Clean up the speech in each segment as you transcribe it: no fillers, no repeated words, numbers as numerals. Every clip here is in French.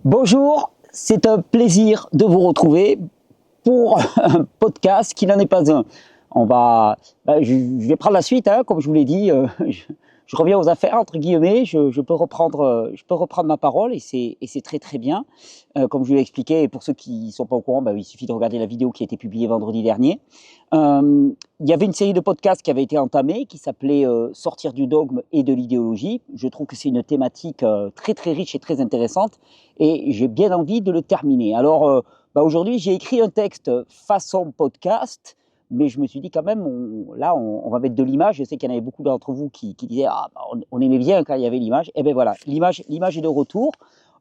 Bonjour, c'est un plaisir de vous retrouver pour un podcast qui n'en est pas un. Je vais prendre la suite, hein, comme je vous l'ai dit. Je reviens aux affaires entre guillemets. Je peux reprendre ma parole et c'est très très bien. Comme je vous l'ai expliqué, et pour ceux qui ne sont pas au courant, il suffit de regarder la vidéo qui a été publiée vendredi dernier. Il y avait une série de podcasts qui avait été entamée, qui s'appelait Sortir du dogme et de l'idéologie. Je trouve que c'est une thématique très très riche et très intéressante, et j'ai bien envie de le terminer. Alors aujourd'hui, j'ai écrit un texte façon podcast, mais je me suis dit quand même, on va mettre de l'image. Je sais qu'il y en avait beaucoup d'entre vous qui disaient on aimait bien quand il y avait l'image. Et bien voilà, l'image est de retour.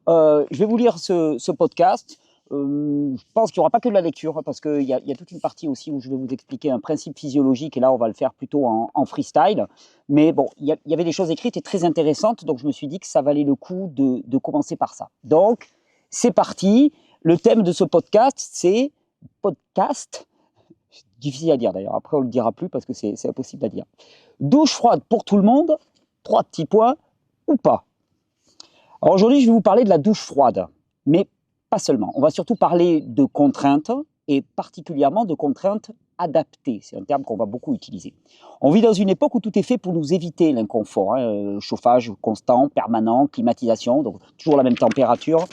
Je vais vous lire ce podcast. Je pense qu'il n'y aura pas que de la lecture, parce qu'il y a toute une partie aussi où je vais vous expliquer un principe physiologique, et là on va le faire plutôt en freestyle. Mais bon, il y avait des choses écrites et très intéressantes, donc je me suis dit que ça valait le coup de commencer par ça. Donc, c'est parti. Le thème de ce podcast, c'est podcast. Difficile à dire d'ailleurs, après on ne le dira plus parce que c'est impossible à dire. Douche froide pour tout le monde, 3 petits points, ou pas. Alors aujourd'hui, je vais vous parler de la douche froide, mais pas seulement. On va surtout parler de contraintes, et particulièrement de contraintes adaptées. C'est un terme qu'on va beaucoup utiliser. On vit dans une époque où tout est fait pour nous éviter l'inconfort, hein, chauffage constant, permanent, climatisation, donc toujours la même température,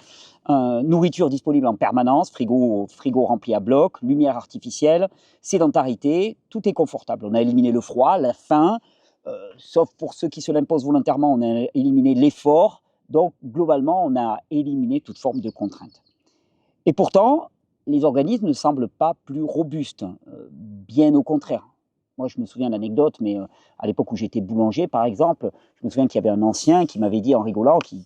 nourriture disponible en permanence, frigo rempli à bloc, lumière artificielle, sédentarité, tout est confortable. On a éliminé le froid, la faim, sauf pour ceux qui se l'imposent volontairement, on a éliminé l'effort. Donc, globalement, on a éliminé toute forme de contrainte. Et pourtant, les organismes ne semblent pas plus robustes, bien au contraire. Moi, je me souviens d'anecdotes, mais à l'époque où j'étais boulanger, par exemple, je me souviens qu'il y avait un ancien qui m'avait dit en rigolant, qui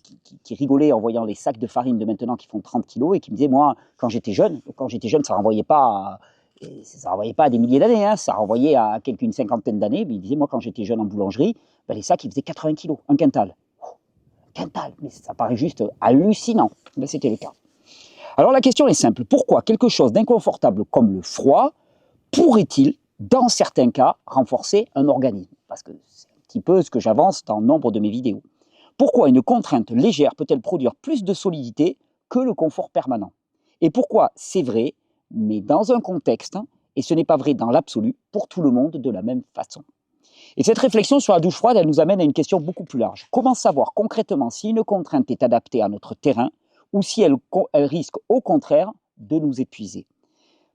rigolait en voyant les sacs de farine de maintenant qui font 30 kilos, et qui me disait, moi, quand j'étais jeune, ça ne renvoyait pas à des milliers d'années, hein, ça renvoyait à une cinquantaine d'années, mais il disait, moi, quand j'étais jeune en boulangerie, les sacs, ils faisaient 80 kilos, un quintal. Quintal, mais ça paraît juste hallucinant. Mais c'était le cas. Alors la question est simple, pourquoi quelque chose d'inconfortable comme le froid pourrait-il, dans certains cas, renforcer un organisme? Parce que c'est un petit peu ce que j'avance dans nombre de mes vidéos. Pourquoi une contrainte légère peut-elle produire plus de solidité que le confort permanent? Et pourquoi c'est vrai, mais dans un contexte, et ce n'est pas vrai dans l'absolu, pour tout le monde de la même façon? Et cette réflexion sur la douche froide, elle nous amène à une question beaucoup plus large. Comment savoir concrètement si une contrainte est adaptée à notre terrain, ou si elle risque au contraire de nous épuiser?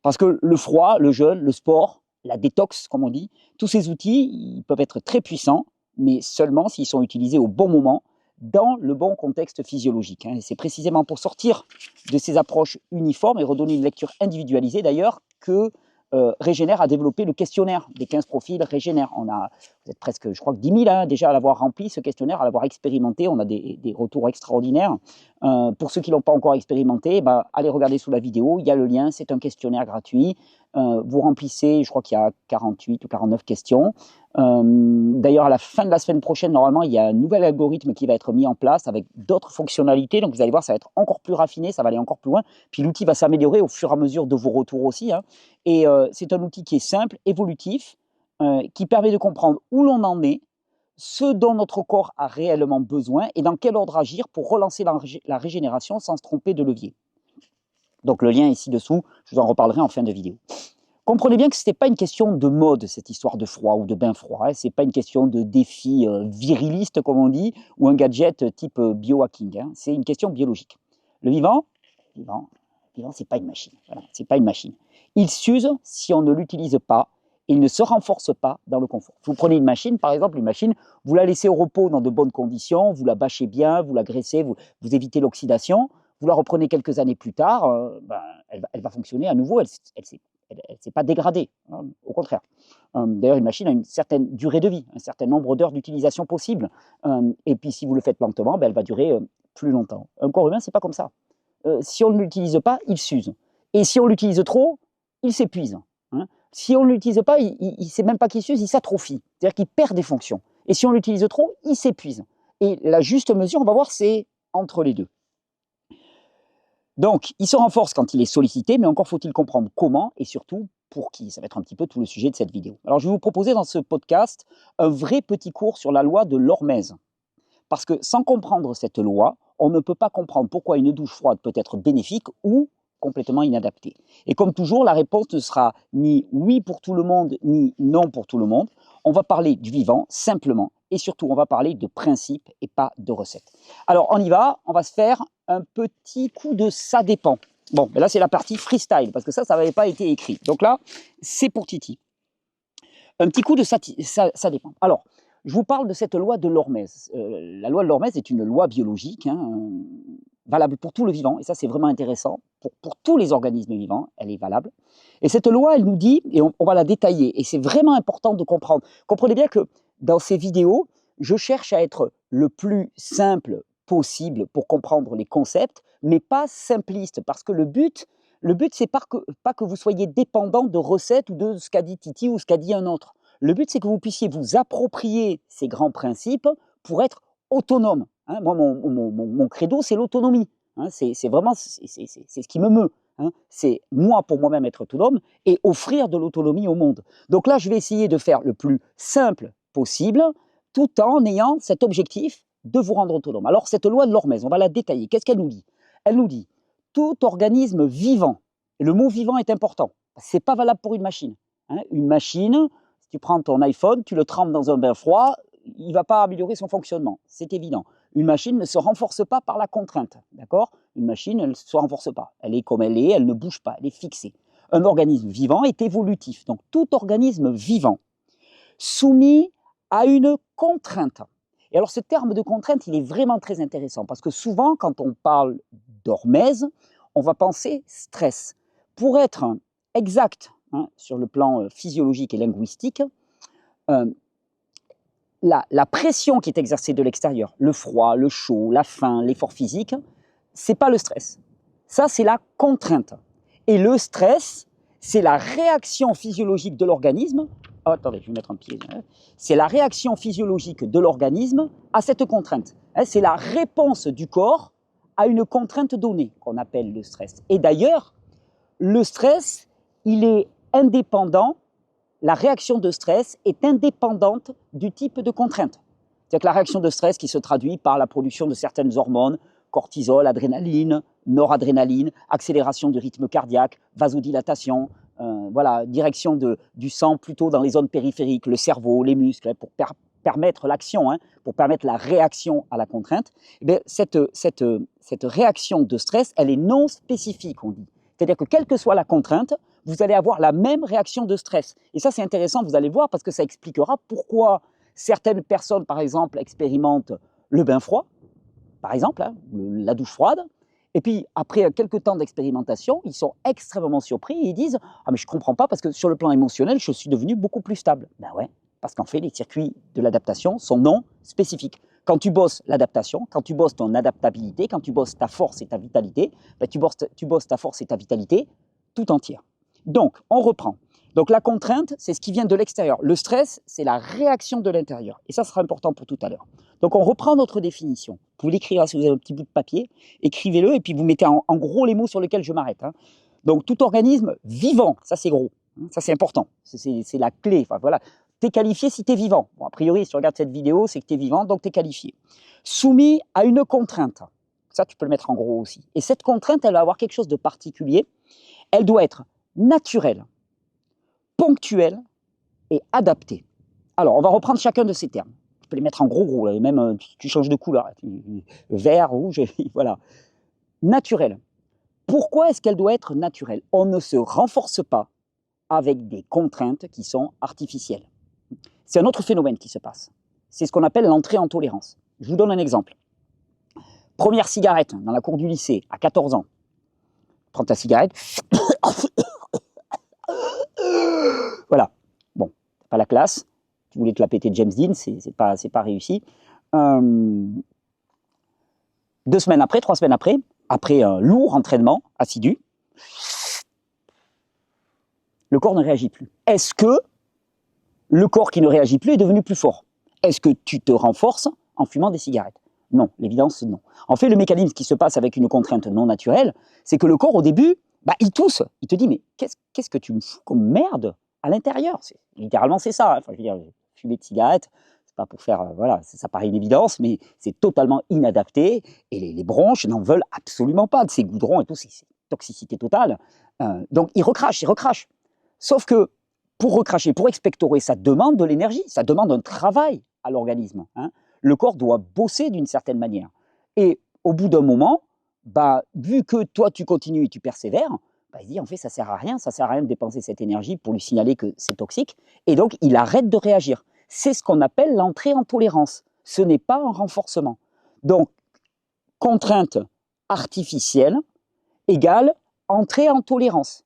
Parce que le froid, le jeûne, le sport, la détox, comme on dit, tous ces outils, ils peuvent être très puissants, mais seulement s'ils sont utilisés au bon moment, dans le bon contexte physiologique. Et c'est précisément pour sortir de ces approches uniformes et redonner une lecture individualisée d'ailleurs que Régénère a développé le questionnaire des 15 profils Régénère. Vous êtes presque, je crois que 10 000 déjà à l'avoir rempli, ce questionnaire, à l'avoir expérimenté. On a des retours extraordinaires. Pour ceux qui ne l'ont pas encore expérimenté, allez regarder sous la vidéo, il y a le lien, c'est un questionnaire gratuit. Vous remplissez, je crois qu'il y a 48 ou 49 questions. D'ailleurs, à la fin de la semaine prochaine, normalement, il y a un nouvel algorithme qui va être mis en place avec d'autres fonctionnalités. Donc, vous allez voir, ça va être encore plus raffiné, ça va aller encore plus loin. Puis, l'outil va s'améliorer au fur et à mesure de vos retours aussi. Et c'est un outil qui est simple, évolutif, qui permet de comprendre où l'on en est, ce dont notre corps a réellement besoin et dans quel ordre agir pour relancer la régénération sans se tromper de levier. Donc, le lien est ci-dessous, je vous en reparlerai en fin de vidéo. Comprenez bien que ce n'était pas une question de mode, cette histoire de froid ou de bain froid. Ce n'est pas une question de défi viriliste, comme on dit, ou un gadget type biohacking. C'est une question biologique. Le vivant, ce n'est pas une machine. Voilà, c'est pas une machine. Il s'use si on ne l'utilise pas. Il ne se renforce pas dans le confort. Vous prenez une machine, par exemple, vous la laissez au repos dans de bonnes conditions, vous la bâchez bien, vous la graissez, vous évitez l'oxydation. Vous la reprenez quelques années plus tard, elle va fonctionner à nouveau, elle ne s'est pas dégradée, hein, au contraire. D'ailleurs, une machine a une certaine durée de vie, un certain nombre d'heures d'utilisation possible. Et puis, si vous le faites lentement, elle va durer plus longtemps. Un corps humain, ce n'est pas comme ça. Si on ne l'utilise pas, il s'use. Et si on l'utilise trop, il s'épuise. Hein. Si on ne l'utilise pas, il ne sait même pas qu'il s'use, il s'atrophie. C'est-à-dire qu'il perd des fonctions. Et si on l'utilise trop, il s'épuise. Et la juste mesure, on va voir, c'est entre les deux. Donc, il se renforce quand il est sollicité, mais encore faut-il comprendre comment et surtout pour qui. Ça va être un petit peu tout le sujet de cette vidéo. Alors, je vais vous proposer dans ce podcast un vrai petit cours sur la loi de l'hormèse. Parce que sans comprendre cette loi, on ne peut pas comprendre pourquoi une douche froide peut être bénéfique ou complètement inadaptée. Et comme toujours, la réponse ne sera ni oui pour tout le monde, ni non pour tout le monde. On va parler du vivant, simplement, et surtout, on va parler de principes et pas de recettes. Alors, on y va, on va se faire un petit coup de ça dépend. Bon, mais là, c'est la partie freestyle, parce que ça n'avait pas été écrit. Donc là, c'est pour Titi. Un petit coup de ça dépend. Alors, je vous parle de cette loi de l'Hormèse. La loi de l'Hormèse est une loi biologique, valable pour tout le vivant, et ça c'est vraiment intéressant, pour tous les organismes vivants, elle est valable. Et cette loi, elle nous dit, et on va la détailler, et c'est vraiment important de comprendre. Comprenez bien que dans ces vidéos, je cherche à être le plus simple possible pour comprendre les concepts, mais pas simpliste, parce que le but c'est pas que vous soyez dépendant de recettes ou de ce qu'a dit Titi ou ce qu'a dit un autre. Le but, c'est que vous puissiez vous approprier ces grands principes pour être autonome. Moi, mon credo, c'est l'autonomie. C'est vraiment ce qui me meut. C'est moi, pour moi-même, être autonome et offrir de l'autonomie au monde. Donc là, je vais essayer de faire le plus simple possible, tout en ayant cet objectif de vous rendre autonome. Alors, cette loi de l'Hormèse, on va la détailler. Qu'est-ce qu'elle nous dit? Elle nous dit, tout organisme vivant, et le mot vivant est important, ce n'est pas valable pour une machine. Une machine, si tu prends ton iPhone, tu le trempes dans un bain froid, il ne va pas améliorer son fonctionnement, c'est évident. Une machine ne se renforce pas par la contrainte, d'accord? Une machine, elle ne se renforce pas, elle est comme elle ne bouge pas, elle est fixée. Un organisme vivant est évolutif, donc tout organisme vivant, soumis à une contrainte. Et alors ce terme de contrainte, il est vraiment très intéressant, parce que souvent, quand on parle d'hormèse, on va penser stress. Pour être exact sur le plan physiologique et linguistique, la pression qui est exercée de l'extérieur, le froid, le chaud, la faim, l'effort physique, c'est pas le stress. Ça, c'est la contrainte. Et le stress, c'est la réaction physiologique de l'organisme. Oh, attendez, je vais mettre un pied. C'est la réaction physiologique de l'organisme à cette contrainte. C'est la réponse du corps à une contrainte donnée qu'on appelle le stress. Et d'ailleurs, le stress, il est indépendant, la réaction de stress est indépendante du type de contrainte. C'est-à-dire que la réaction de stress qui se traduit par la production de certaines hormones, cortisol, adrénaline, noradrénaline, accélération du rythme cardiaque, vasodilatation, direction du sang plutôt dans les zones périphériques, le cerveau, les muscles, pour permettre l'action, pour permettre la réaction à la contrainte. Eh cette réaction de stress, elle est non spécifique, on dit. C'est-à-dire que quelle que soit la contrainte, vous allez avoir la même réaction de stress. Et ça, c'est intéressant, vous allez voir, parce que ça expliquera pourquoi certaines personnes, par exemple, expérimentent le bain froid, par exemple, la douche froide, et puis après quelques temps d'expérimentation, ils sont extrêmement surpris et ils disent « Ah mais je ne comprends pas parce que sur le plan émotionnel, je suis devenu beaucoup plus stable. » Ben ouais, parce qu'en fait, les circuits de l'adaptation sont non spécifiques. Quand tu bosses l'adaptation, quand tu bosses ton adaptabilité, quand tu bosses ta force et ta vitalité, ben tu bosses ta force et ta vitalité tout entière. Donc, on reprend. Donc la contrainte, c'est ce qui vient de l'extérieur. Le stress, c'est la réaction de l'intérieur. Et ça sera important pour tout à l'heure. Donc on reprend notre définition. Vous pouvez l'écrire si vous avez un petit bout de papier. Écrivez-le et puis vous mettez en gros les mots sur lesquels je m'arrête. Donc tout organisme vivant, ça c'est gros. Ça c'est important. C'est la clé. Enfin, voilà. Tu es qualifié si tu es vivant. Bon, a priori, si tu regardes cette vidéo, c'est que tu es vivant, donc tu es qualifié. Soumis à une contrainte. Ça, tu peux le mettre en gros aussi. Et cette contrainte, elle va avoir quelque chose de particulier. Elle doit être naturelle, ponctuelle et adaptée. Alors, on va reprendre chacun de ces termes. Tu peux les mettre en gros, là, et même tu changes de couleur. Vert, rouge, voilà. Naturelle. Pourquoi est-ce qu'elle doit être naturelle? On ne se renforce pas avec des contraintes qui sont artificielles. C'est un autre phénomène qui se passe. C'est ce qu'on appelle l'entrée en tolérance. Je vous donne un exemple. Première cigarette dans la cour du lycée, à 14 ans. Prends ta cigarette. Voilà. Bon, pas la classe. Tu voulais te la péter James Dean, c'est pas réussi. 2 semaines après, 3 semaines après un lourd entraînement assidu, le corps ne réagit plus. Est-ce que le corps qui ne réagit plus est devenu plus fort? Est-ce que tu te renforces en fumant des cigarettes? Non, l'évidence, non. En fait, le mécanisme qui se passe avec une contrainte non naturelle, c'est que le corps, au début, il tousse. Il te dit, mais qu'est-ce que tu me fous comme merde à l'intérieur? Littéralement, c'est ça. Enfin, je veux dire, fumer de cigarettes, c'est pas pour faire, voilà, ça paraît une évidence, mais c'est totalement inadapté et les bronches n'en veulent absolument pas de ces goudrons et tout, c'est toxicité totale. Donc ils recrachent. Sauf que pour recracher, pour expectorer, ça demande de l'énergie, ça demande un travail à l'organisme, hein. Le corps doit bosser d'une certaine manière. Et au bout d'un moment, bah, vu que toi tu continues et tu persévères, bah, il dit en fait ça sert à rien de dépenser cette énergie pour lui signaler que c'est toxique, et donc il arrête de réagir. C'est ce qu'on appelle l'entrée en tolérance. Ce n'est pas un renforcement. Donc, contrainte artificielle égale entrée en tolérance.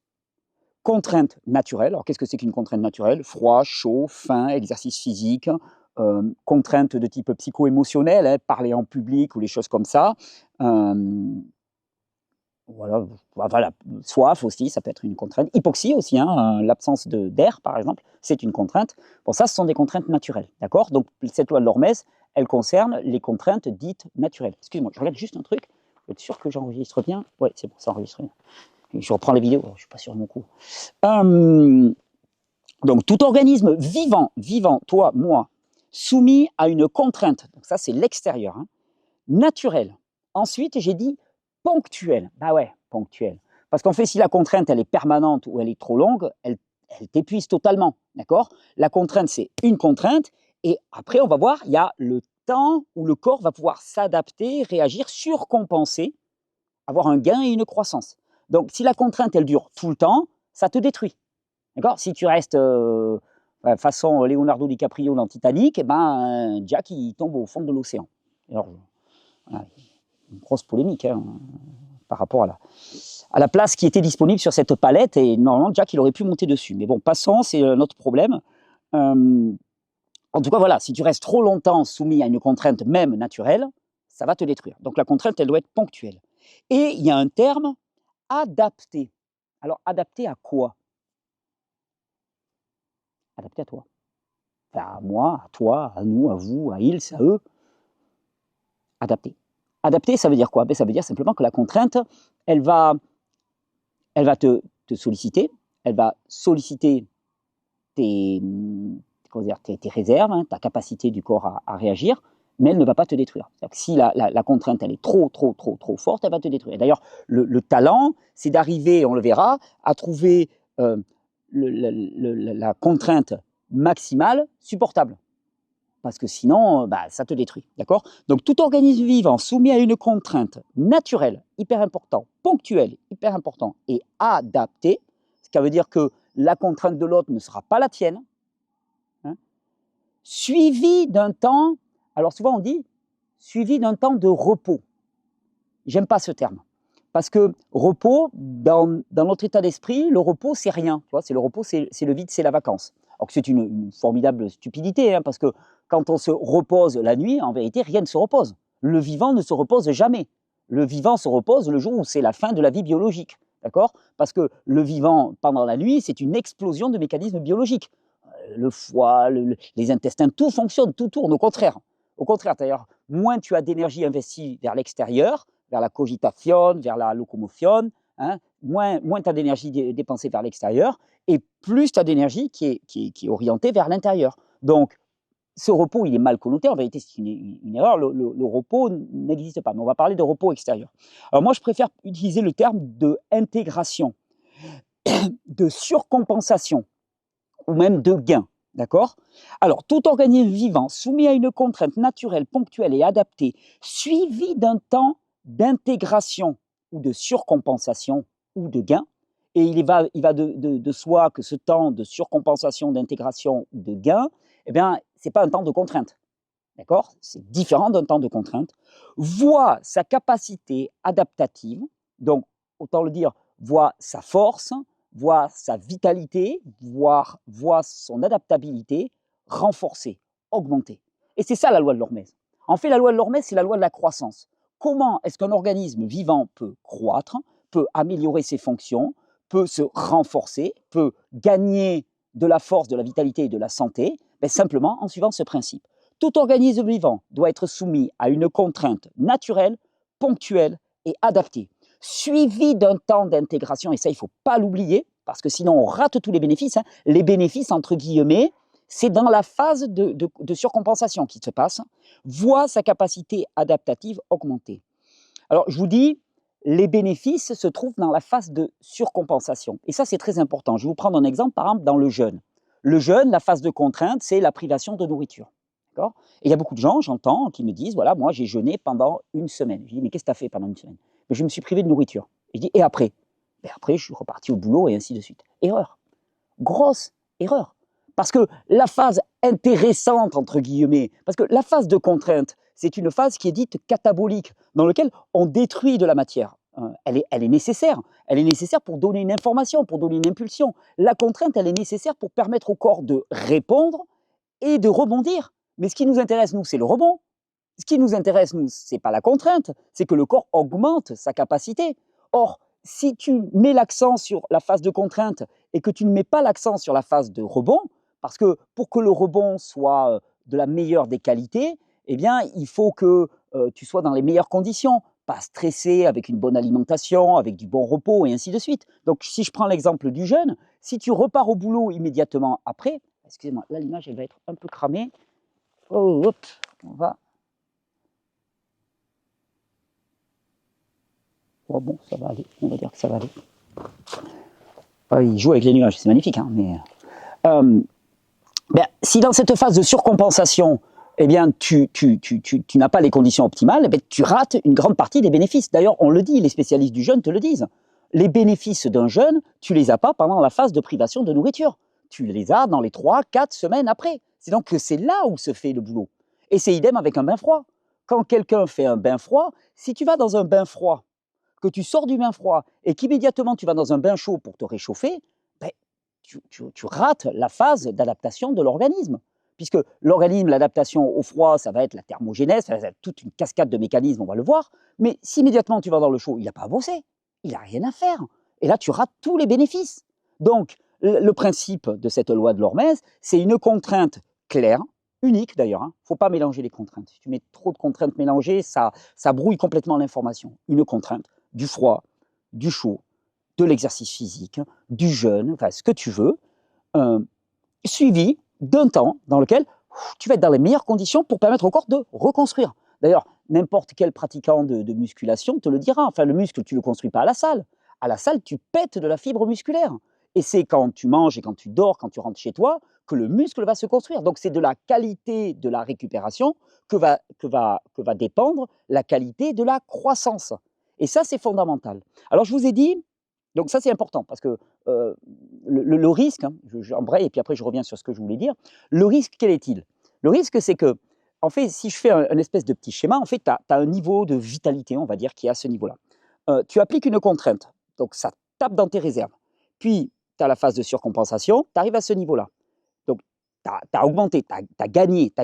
Contrainte naturelle, alors qu'est-ce que c'est qu'une contrainte naturelle? Froid, chaud, faim, exercice physique, contrainte de type psycho-émotionnel, hein, parler en public ou les choses comme ça. Voilà, soif aussi, ça peut être une contrainte. Hypoxie aussi, hein, l'absence d'air par exemple, c'est une contrainte. Bon, ça, ce sont des contraintes naturelles, d'accord? Donc, cette loi de l'Hormèse, elle concerne les contraintes dites naturelles. Excuse-moi, je regarde juste un truc, pour être sûr que j'enregistre bien. Oui, c'est bon, ça enregistre bien. Je reprends la vidéo, je ne suis pas sûr de mon coup. Donc, tout organisme vivant, toi, moi, soumis à une contrainte, donc ça c'est l'extérieur, hein, naturelle. Ensuite, j'ai dit ponctuelle. Bah ouais, ponctuelle. Parce qu'en fait, si la contrainte, elle est permanente ou elle est trop longue, elle t'épuise totalement, d'accord? La contrainte, c'est une contrainte, et après, on va voir, il y a le temps où le corps va pouvoir s'adapter, réagir, surcompenser, avoir un gain et une croissance. Donc, si la contrainte, elle dure tout le temps, ça te détruit. D'accord? Si tu restes façon Leonardo DiCaprio dans Titanic, eh ben, Jack, il tombe au fond de l'océan. Alors, voilà, une grosse polémique hein, par rapport à la place qui était disponible sur cette palette, et normalement, Jack, il aurait pu monter dessus. Mais bon, passons, c'est notre problème. En tout cas, voilà, si tu restes trop longtemps soumis à une contrainte même naturelle, ça va te détruire. Donc la contrainte, elle doit être ponctuelle. Et il y a un terme, adapté. Alors, adapté à quoi? Adapté à toi. Enfin, à moi, à toi, à nous, à vous, à ils, à eux. Adapté. Adapté, ça veut dire quoi? Ben, ça veut dire simplement que la contrainte, elle va te solliciter, elle va solliciter tes réserves, hein, ta capacité du corps à réagir, mais elle ne va pas te détruire. Que si la contrainte elle est trop forte, elle va te détruire. D'ailleurs, le talent, c'est d'arriver, on le verra, à trouver la contrainte maximale supportable. Parce que sinon, bah, ça te détruit. D'accord? Donc, tout organisme vivant soumis à une contrainte naturelle, hyper important, ponctuelle, hyper important, et adaptée, ce qui veut dire que la contrainte de l'autre ne sera pas la tienne, hein, suivi d'un temps, alors souvent on dit, suivi d'un temps de repos. J'aime pas ce terme. Parce que repos, dans notre état d'esprit, le repos, c'est rien. Tu vois, c'est le repos, c'est le vide, c'est la vacance. Alors que c'est une formidable stupidité, hein, parce que quand on se repose la nuit, en vérité, rien ne se repose. Le vivant ne se repose jamais. Le vivant se repose le jour où c'est la fin de la vie biologique. D'accord? Parce que le vivant, pendant la nuit, c'est une explosion de mécanismes biologiques. Le foie, les intestins, tout fonctionne, tout tourne. Au contraire, d'ailleurs, moins tu as d'énergie investie vers l'extérieur, vers la cogitation, vers la locomotion, hein, moins tu as d'énergie dépensée vers l'extérieur, et plus tu as d'énergie qui est orientée vers l'intérieur. Donc, ce repos, il est mal connoté. En vérité, c'est une erreur. Le repos n'existe pas. Mais on va parler de repos extérieur. Alors moi, je préfère utiliser le terme de intégration, de surcompensation, ou même de gain. D'accord? Alors, tout organisme vivant soumis à une contrainte naturelle, ponctuelle et adaptée, suivi d'un temps d'intégration ou de surcompensation ou de gain, et il va de soi que ce temps de surcompensation, d'intégration ou de gain, eh bien, ce n'est pas un temps de contrainte. D'accord? C'est différent d'un temps de contrainte. Voit sa capacité adaptative, donc, autant le dire, voit sa force, voit sa vitalité, voit son adaptabilité renforcée, augmentée. Et c'est ça la loi de l'Hormèse. En fait, la loi de l'Hormèse, c'est la loi de la croissance. Comment est-ce qu'un organisme vivant peut croître, peut améliorer ses fonctions, peut se renforcer, peut gagner de la force, de la vitalité et de la santé? Ben, simplement en suivant ce principe. Tout organisme vivant doit être soumis à une contrainte naturelle, ponctuelle et adaptée, suivie d'un temps d'intégration, et ça, il ne faut pas l'oublier, parce que sinon on rate tous les bénéfices. Hein. Les bénéfices, entre guillemets, c'est dans la phase de surcompensation qui se passe, voit sa capacité adaptative augmenter. Alors, je vous dis, les bénéfices se trouvent dans la phase de surcompensation. Et ça, c'est très important. Je vais vous prendre un exemple, par exemple, dans le jeûne. Le jeûne, la phase de contrainte, c'est la privation de nourriture. D'accord ? Et il y a beaucoup de gens, j'entends, qui me disent, voilà, moi, j'ai jeûné pendant une semaine. Je dis, mais qu'est-ce que tu as fait pendant une semaine ? Mais je me suis privé de nourriture. Et je dis, et après ? Et après, je suis reparti au boulot et ainsi de suite. Erreur. Grosse erreur. Parce que la phase intéressante, entre guillemets, parce que la phase de contrainte, c'est une phase qui est dite catabolique, dans laquelle on détruit de la matière. Elle est nécessaire. Elle est nécessaire pour donner une information, pour donner une impulsion. La contrainte, elle est nécessaire pour permettre au corps de répondre et de rebondir. Mais ce qui nous intéresse, nous, c'est le rebond. Ce qui nous intéresse, nous, ce n'est pas la contrainte, c'est que le corps augmente sa capacité. Or, si tu mets l'accent sur la phase de contrainte et que tu ne mets pas l'accent sur la phase de rebond, parce que pour que le rebond soit de la meilleure des qualités, eh bien, il faut que tu sois dans les meilleures conditions, pas stressé, avec une bonne alimentation, avec du bon repos et ainsi de suite. Donc, si je prends l'exemple du jeûne, si tu repars au boulot immédiatement après, excusez-moi, là l'image elle va être un peu cramée. Oh, hop, on va. Oh bon, ça va aller, on va dire que ça va aller. Ah, il joue avec les nuages, c'est magnifique, hein, mais si dans cette phase de surcompensation, eh bien, tu n'as pas les conditions optimales, eh bien, tu rates une grande partie des bénéfices. D'ailleurs, on le dit, les spécialistes du jeûne te le disent. Les bénéfices d'un jeûne, tu les as pas pendant la phase de privation de nourriture. Tu les as dans les 3-4 semaines après. C'est donc que c'est là où se fait le boulot. Et c'est idem avec un bain froid. Quand quelqu'un fait un bain froid, si tu vas dans un bain froid, que tu sors du bain froid et qu'immédiatement tu vas dans un bain chaud pour te réchauffer, ben, tu rates la phase d'adaptation de l'organisme. Puisque l'organisme, l'adaptation au froid, ça va être la thermogénèse, ça va être toute une cascade de mécanismes, on va le voir. Mais si immédiatement tu vas dans le chaud, il n'a pas à bosser, il n'a rien à faire. Et là, tu rates tous les bénéfices. Donc, le principe de cette loi de l'Hormèse, c'est une contrainte claire, unique d'ailleurs. Il ne faut pas mélanger les contraintes. Si tu mets trop de contraintes mélangées, ça brouille complètement l'information. Une contrainte, du froid, du chaud, de l'exercice physique, du jeûne, enfin ce que tu veux, suivi d'un temps dans lequel tu vas être dans les meilleures conditions pour permettre au corps de reconstruire. D'ailleurs, n'importe quel pratiquant de musculation te le dira. Enfin, le muscle, tu ne le construis pas à la salle. À la salle, tu pètes de la fibre musculaire. Et c'est quand tu manges et quand tu dors, quand tu rentres chez toi, que le muscle va se construire. Donc, c'est de la qualité de la récupération que va dépendre la qualité de la croissance. Et ça, c'est fondamental. Alors, je vous ai dit, donc ça, c'est important parce que le risque, hein, j'embraye et puis après je reviens sur ce que je voulais dire. Le risque, quel est-il? Le risque, c'est que, en fait, si je fais un espèce de petit schéma, en fait, tu as un niveau de vitalité, on va dire, qui est à ce niveau-là. Tu appliques une contrainte, donc ça tape dans tes réserves. Puis, tu as la phase de surcompensation, tu arrives à ce niveau-là. Donc, tu as augmenté, tu as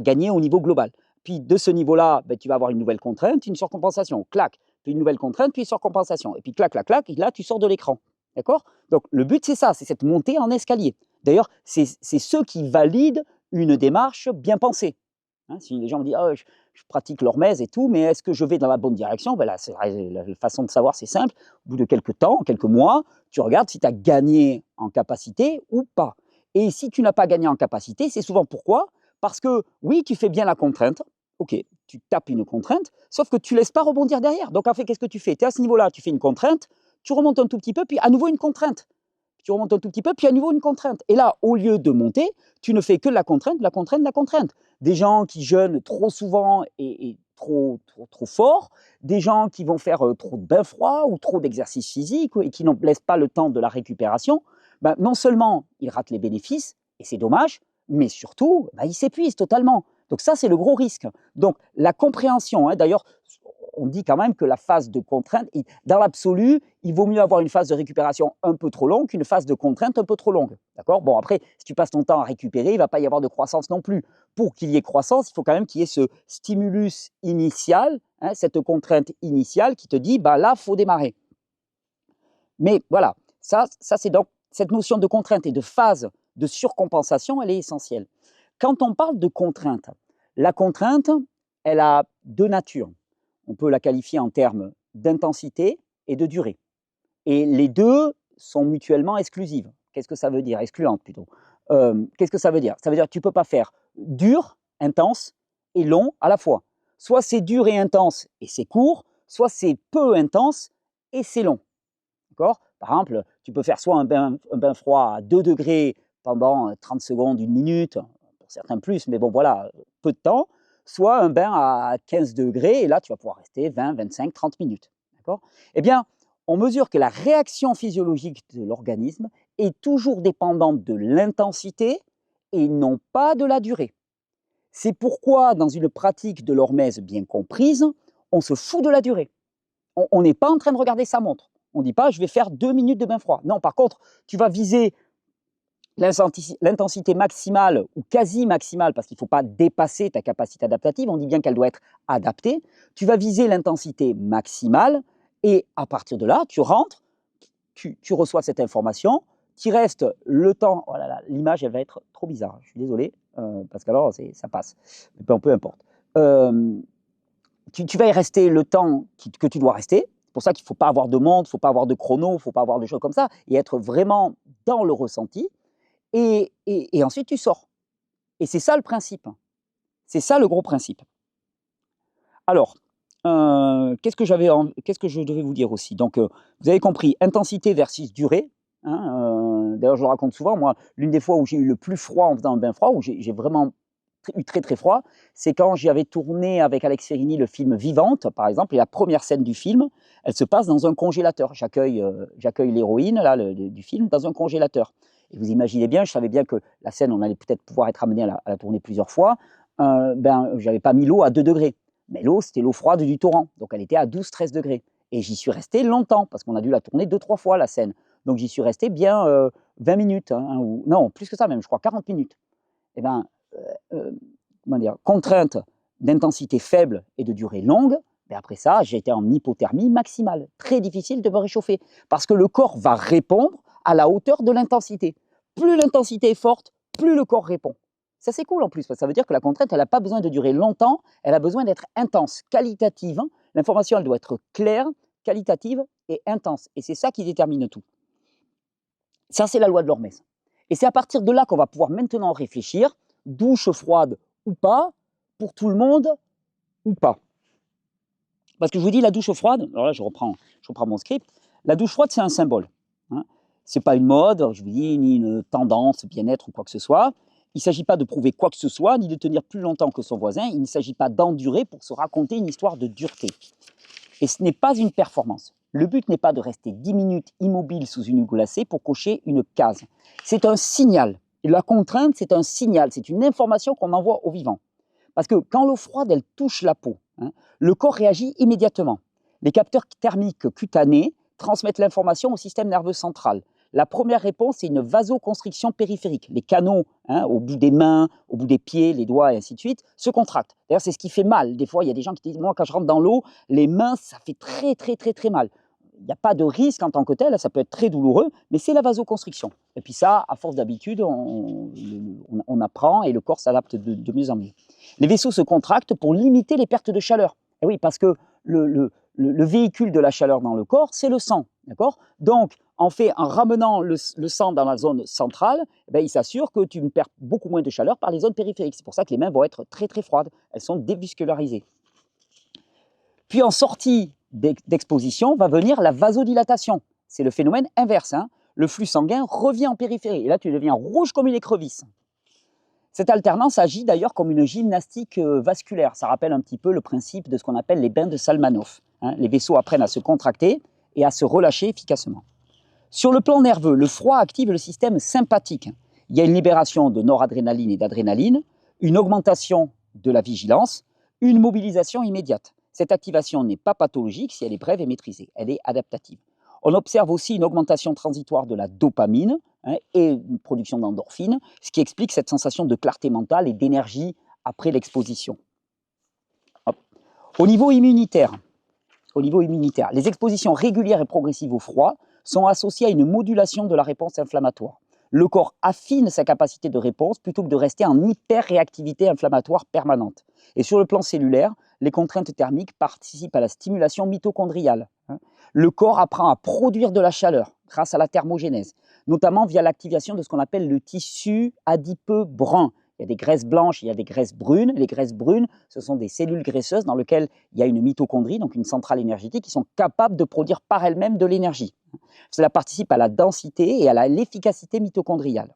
gagné au niveau global. Puis, de ce niveau-là, ben, tu vas avoir une nouvelle contrainte, une surcompensation, clac. Puis une nouvelle contrainte, puis une surcompensation. Et puis, clac, clac, clac, et là, tu sors de l'écran. D'accord? Donc, le but, c'est ça, c'est cette montée en escalier. D'ailleurs, c'est ceux qui valident une démarche bien pensée. Hein, si les gens me disent oh, je pratique l'hormèse et tout, mais est-ce que je vais dans la bonne direction? Ben là, la façon de savoir, c'est simple. Au bout de quelques temps, quelques mois, tu regardes si tu as gagné en capacité ou pas. Et si tu n'as pas gagné en capacité, c'est souvent pourquoi? Parce que oui, tu fais bien la contrainte. Ok, tu tapes une contrainte, sauf que tu ne laisses pas rebondir derrière. Donc, en fait, qu'est-ce que tu fais? Tu es à ce niveau-là, tu fais une contrainte, tu remontes un tout petit peu, puis à nouveau une contrainte. Tu remontes un tout petit peu, puis à nouveau une contrainte. Et là, au lieu de monter, tu ne fais que la contrainte, la contrainte, la contrainte. Des gens qui jeûnent trop souvent et trop fort, des gens qui vont faire trop de bains froids ou trop d'exercices physiques et qui n'en laissent pas le temps de la récupération, ben, non seulement ils ratent les bénéfices, et c'est dommage, mais surtout, ben, ils s'épuisent totalement. Donc ça, c'est le gros risque. Donc la compréhension, hein, d'ailleurs, on dit quand même que la phase de contrainte, dans l'absolu, il vaut mieux avoir une phase de récupération un peu trop longue qu'une phase de contrainte un peu trop longue. D'accord? Bon, après, si tu passes ton temps à récupérer, il ne va pas y avoir de croissance non plus. Pour qu'il y ait croissance, il faut quand même qu'il y ait ce stimulus initial, hein, cette contrainte initiale qui te dit, bah là, il faut démarrer. Mais voilà, ça c'est donc cette notion de contrainte et de phase de surcompensation, elle est essentielle. Quand on parle de contrainte, la contrainte, elle a deux natures. On peut la qualifier en termes d'intensité et de durée. Et les deux sont mutuellement exclusives. Qu'est-ce que ça veut dire? Excluantes plutôt. Qu'est-ce que ça veut dire? Ça veut dire que tu ne peux pas faire dur, intense et long à la fois. Soit c'est dur et intense et c'est court, soit c'est peu intense et c'est long. D'accord? Par exemple, tu peux faire soit un bain froid à 2 degrés pendant 30 secondes, 1 minute, pour certains plus, mais bon voilà, peu de temps, soit un bain à 15 degrés et là tu vas pouvoir rester 20, 25, 30 minutes. D'accord? Eh bien, on mesure que la réaction physiologique de l'organisme est toujours dépendante de l'intensité et non pas de la durée. C'est pourquoi, dans une pratique de l'hormèse bien comprise, on se fout de la durée. On n'est pas en train de regarder sa montre. On ne dit pas je vais faire 2 minutes de bain froid. Non, par contre, tu vas viser l'intensité maximale ou quasi maximale, parce qu'il ne faut pas dépasser ta capacité adaptative, on dit bien qu'elle doit être adaptée. Tu vas viser l'intensité maximale et à partir de là, tu rentres, tu reçois cette information, tu restes le temps. Oh là là, l'image, elle va être trop bizarre. Je suis désolé, parce qu'alors, ça passe. Mais peu importe. Tu vas y rester le temps que tu dois rester. C'est pour ça qu'il ne faut pas avoir de montre, il ne faut pas avoir de chrono, il ne faut pas avoir de choses comme ça, et être vraiment dans le ressenti. Et ensuite, tu sors. Et c'est ça le principe. C'est ça le gros principe. Alors, qu'est-ce que je devais vous dire aussi? Donc, vous avez compris, intensité versus durée. Hein, d'ailleurs, je le raconte souvent, moi, l'une des fois où j'ai eu le plus froid en faisant un bain froid, où j'ai vraiment eu très très froid, c'est quand j'avais tourné avec Alex Ferrini le film Vivante, par exemple, et la première scène du film, elle se passe dans un congélateur. J'accueille l'héroïne là, du film dans un congélateur. Et vous imaginez bien, je savais bien que la scène, on allait peut-être pouvoir être amené à la tourner plusieurs fois. J'avais pas mis l'eau à 2 degrés. Mais l'eau, c'était l'eau froide du torrent. Donc elle était à 12-13 degrés. Et j'y suis resté longtemps, parce qu'on a dû la tourner 2-3 fois, la scène. Donc j'y suis resté bien 20 minutes, ou non, plus que ça même, je crois 40 minutes. Et bien, comment dire, contrainte d'intensité faible et de durée longue, mais après ça, j'ai été en hypothermie maximale. Très difficile de me réchauffer, parce que le corps va répondre à la hauteur de l'intensité. Plus l'intensité est forte, plus le corps répond. Ça, c'est cool en plus, parce que ça veut dire que la contrainte, elle n'a pas besoin de durer longtemps, elle a besoin d'être intense, qualitative. L'information, elle doit être claire, qualitative et intense. Et c'est ça qui détermine tout. Ça, c'est la loi de l'hormèse. Et c'est à partir de là qu'on va pouvoir maintenant réfléchir, douche froide ou pas, pour tout le monde ou pas. Parce que je vous dis, la douche froide, alors là, je reprends mon script, la douche froide, c'est un symbole. Hein. Ce n'est pas une mode, je vous dis, ni une tendance, bien-être ou quoi que ce soit. Il ne s'agit pas de prouver quoi que ce soit, ni de tenir plus longtemps que son voisin. Il ne s'agit pas d'endurer pour se raconter une histoire de dureté. Et ce n'est pas une performance. Le but n'est pas de rester 10 minutes immobile sous une glacée pour cocher une case. C'est un signal. Et la contrainte, c'est un signal, c'est une information qu'on envoie au vivant. Parce que quand l'eau froide, elle touche la peau, le corps réagit immédiatement. Les capteurs thermiques cutanés transmettent l'information au système nerveux central. La première réponse, c'est une vasoconstriction périphérique. Les canaux, au bout des mains, au bout des pieds, les doigts et ainsi de suite, se contractent. D'ailleurs, c'est ce qui fait mal. Des fois, il y a des gens qui disent, moi, quand je rentre dans l'eau, les mains, ça fait très, très, très, très mal. Il n'y a pas de risque en tant que tel, ça peut être très douloureux, mais c'est la vasoconstriction. Et puis ça, à force d'habitude, on apprend et le corps s'adapte de mieux en mieux. Les vaisseaux se contractent pour limiter les pertes de chaleur. Et oui, parce que le véhicule de la chaleur dans le corps, c'est le sang. D'accord ? Donc, en ramenant le sang dans la zone centrale, il s'assure que tu perds beaucoup moins de chaleur par les zones périphériques. C'est pour ça que les mains vont être très très froides. Elles sont démuscularisées. Puis en sortie d'exposition va venir la vasodilatation. C'est le phénomène inverse. Le flux sanguin revient en périphérie. Et là, tu deviens rouge comme une écrevisse. Cette alternance agit d'ailleurs comme une gymnastique vasculaire. Ça rappelle un petit peu le principe de ce qu'on appelle les bains de Salmanov. Les vaisseaux apprennent à se contracter et à se relâcher efficacement. Sur le plan nerveux, le froid active le système sympathique. Il y a une libération de noradrénaline et d'adrénaline, une augmentation de la vigilance, une mobilisation immédiate. Cette activation n'est pas pathologique si elle est brève et maîtrisée, elle est adaptative. On observe aussi une augmentation transitoire de la dopamine et une production d'endorphine, ce qui explique cette sensation de clarté mentale et d'énergie après l'exposition. Au niveau immunitaire, les expositions régulières et progressives au froid sont associées à une modulation de la réponse inflammatoire. Le corps affine sa capacité de réponse plutôt que de rester en hyperréactivité inflammatoire permanente. Et sur le plan cellulaire, les contraintes thermiques participent à la stimulation mitochondriale. Le corps apprend à produire de la chaleur grâce à la thermogénèse, notamment via l'activation de ce qu'on appelle le tissu adipeux brun. Il y a des graisses blanches, il y a des graisses brunes. Les graisses brunes, ce sont des cellules graisseuses dans lesquelles il y a une mitochondrie, donc une centrale énergétique, qui sont capables de produire par elles-mêmes de l'énergie. Cela participe à la densité et à l'efficacité mitochondriale.